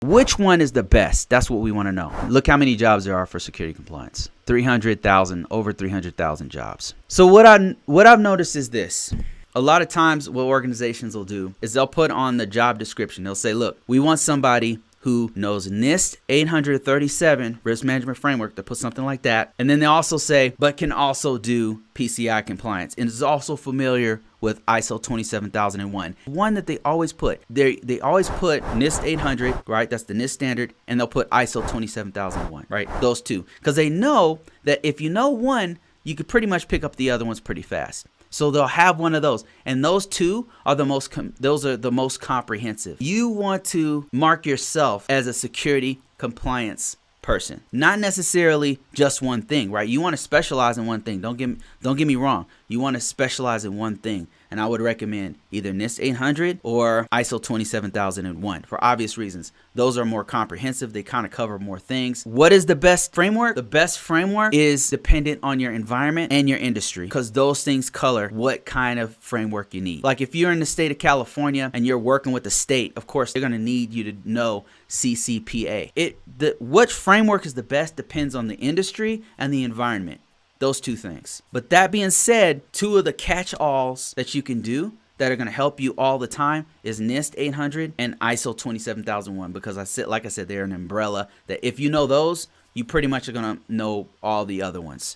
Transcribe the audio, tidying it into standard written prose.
Which one is the best? That's what we want to know. Look how many jobs there are for security compliance. 300,000, over 300,000 jobs. So what I've noticed is this. A lot of times what organizations will do is they'll put on the job description. They'll say, look, we want somebody who knows NIST 837 risk management framework, to put something like that. And then they also say, but can also do PCI compliance and is also familiar with ISO 27001. One that they always put, they always put NIST 800, right? That's the NIST standard. And they'll put ISO 27001, right? Those two, because they know that if you know one, you could pretty much pick up the other ones pretty fast. So they'll have one of those, and those two are the most comprehensive. You want to mark yourself as a security compliance person, not necessarily just one thing, right? You want to specialize in one thing. Don't get me wrong. You want to specialize in one thing, and I would recommend either NIST 800 or ISO 27001 for obvious reasons. Those are more comprehensive. They kind of cover more things. What is the best framework? The best framework is dependent on your environment and your industry, because those things color what kind of framework you need. Like if you're in the state of California and you're working with the state, of course, they're going to need you to know CCPA. Which framework is the best depends on the industry and the environment. Those two things. But that being said, two of the catch-alls that you can do that are going to help you all the time is NIST 800 and ISO 27001, because like I said, they're an umbrella that if you know those, you pretty much are going to know all the other ones.